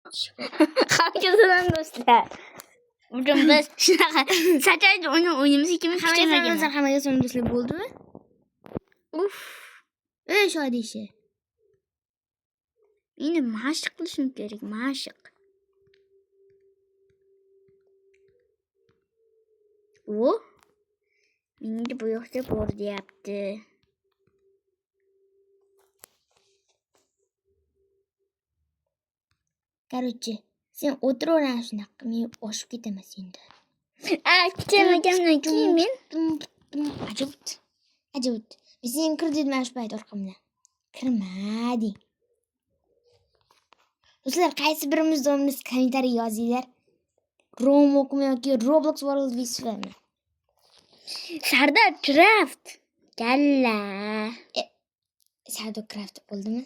Hamkasından do'stlar. Bugün biz shunaqa satrajni o'ynaymiz ikimiz kuchaymagan. Hammaga so'ng do'stlar bo'ldimi? Uf. Ey shodishi. Endi mashq qilishim kerak, mashq. O? Menga bu yoqda bor deyapti. Короче, sen o'tiraver shunaqa, men oshib ketaman senda. Kuchaymagandan keyin men Ajabut. Men seni kir dedim shu payt orqamdan. Kirmading. Do'stlar, qaysi birimiz domimiz kommentariy yozinglar. Roblox yoki Roblox World Visvami. Sardar Craft. Galla. Shadow Craft bo'ldimi?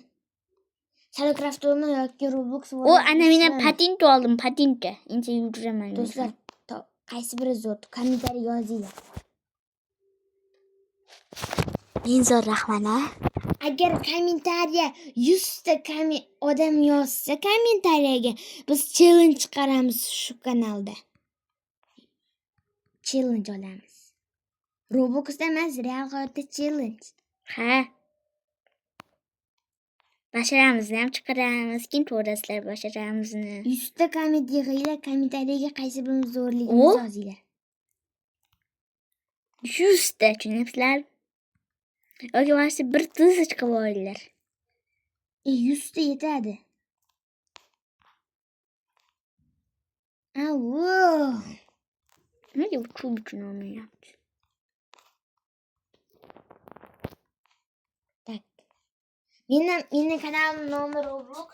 Shadow Craft bo'lmi yoki Roblox World? O ana men patent oldim, patentga. Endi yuguraman. Do'stlar, qaysi biri zo'r? Kommentariy yozinglar. Men zo'r rahmana. Agar kommentariya 100 ta odam yozsa kommentariyaga biz challenge chiqaramiz shu kanalda. Challenge olamiz. Robloxda emas, real hayotda challenge. Ha. Başaramizni ham chiqaramiz. Kim to'g'risizlar basharamizmi? 100 ta kommentariyaga qaysi birimiz zo'rligimizni yozinglar. 100 ta tushunasizlar? Yoki varsa 1000 qilib olinglar. 100 ta yetadi. Avo. Nega bu chubchun olmayapti? Tak. Mening kanalim nomi Roblox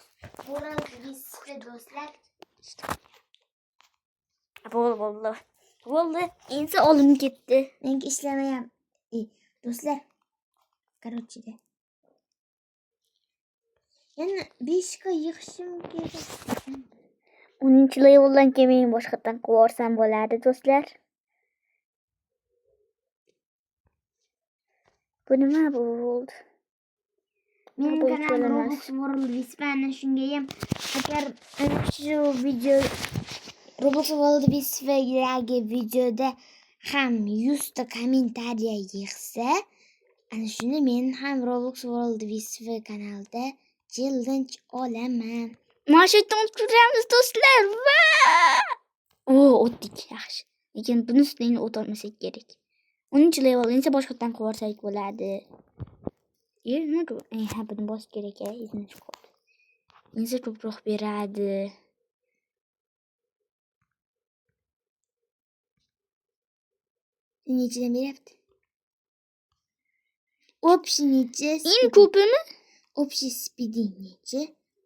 World Visva do'stlar. Bo'ldi. Endi olim ketdi. Menga ishlamayapti. Do'stlar. Короче. Yana 5 ga yig'ishim kerak. 10-leveldan keyin boshqatdan qo'rsam bo'ladi, do'stlar. Bu nima bo'ldi? Mening kanalim Roblox World Visva ana shunga ham agar shu video Roblox World Visva'dagi videoda ham 100 ta kommentariya yig'sa, ana shuni men ham Roblox World Visva kanalida challenge olaman. Mashitdan turamiz do'stlar. O'tdik, yaxshi. Lekin buni ustidan o'tolmasak kerak. 10-level esa boshqatdan qo'rsak bo'ladi. Nima bu? Ha, buni bosish kerak, izini chiqib. Insa ko'proq beradi. Nechidan beryapti? Общий necha? Eng ko'pimi? Общий speeding necha?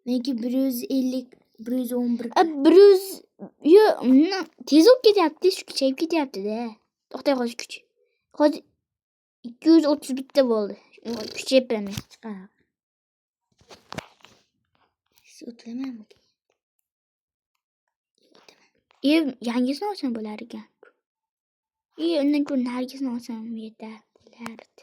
Menga 150, 111. 100 yo, tez o'tib ketyapti, shu kuchayib ketyapti-da. To'xtay qolish kuchi. Hozir 230 ta bo'ldi. Kuchayapman. Chiqar. O'tlamanmi? Yangisini olsam bo'lar ekan. Undan ko'ra narigisini olsam yetardi.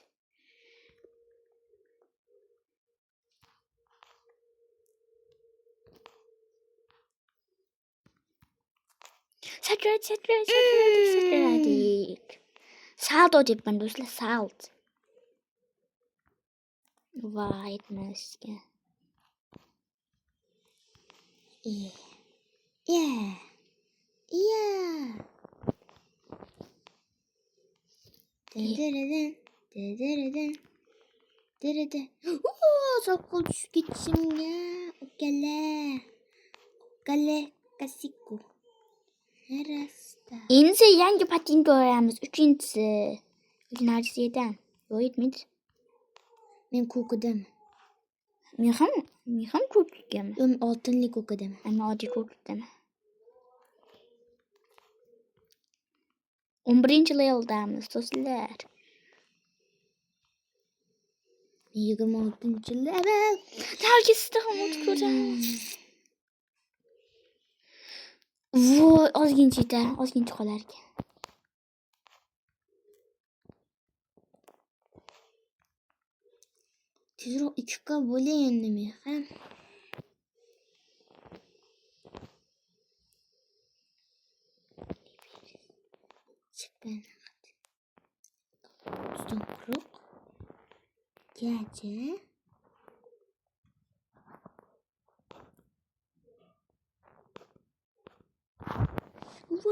Satradik. Salt debman do'stlar, salt. Voy, etmasga. Yeah. Soqol tushib ketishimga. Okale, kasiku. Nerasta? Endi yangi patent ko'ramiz. 3-inchisi. Narsiyadan. Yo'q, yetmaydi. Men ko'kidim. Men ham ko'kdaman. Men oltinli ko'kidim. Men oddiy ko'kdaman. 11-leveldamiz do'stlar. 26-level. Nargisda ham o'tib ko'ramiz. Voy, ozgincha yetar, ozgincha qolar ekan. Tezroq 2 ga bo'lay endi men ham. Ben Üstten kuruk. Gece.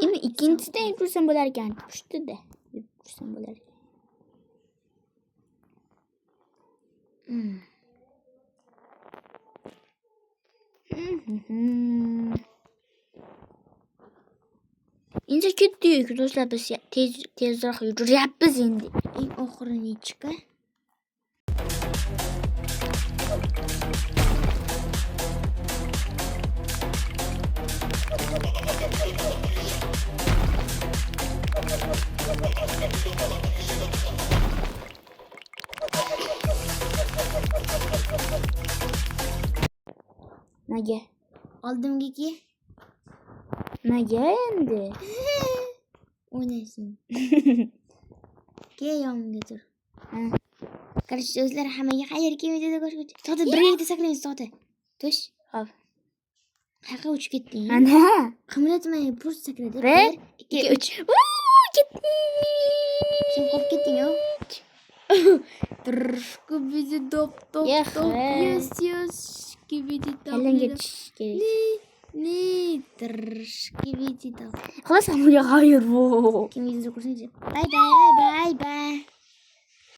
Yine ikincisi de Ebru sembolerken düştü de. Ebru sembolerken. İnce gidiyor ki dostlar biz tezroq yürüyapmiz endi. Eng oxiri nechika? Nega? Oldimgiki Nega endi? o'ynaysin. Kel yonimga tur. Ha. Qarshi do'stlar, hammaga xayrli videoda ko'rishguncha. So'ta bir yerda saqlaymiz, so'ta. Tush. Hop. Qayerga uchib ketding? Ana. Qimlatmay purs sakradi. 1 2 2 3. Ketdi. Sen qo'rqib ketding-ku. Skibidi dop dop Ya, dop. he. Yes. Skibidi dop. Kallanga tush kerak. Ne? Skibidi dop. Xalas hammaga xayr bu. Kim videoda ko'rsangiz. Bye bye.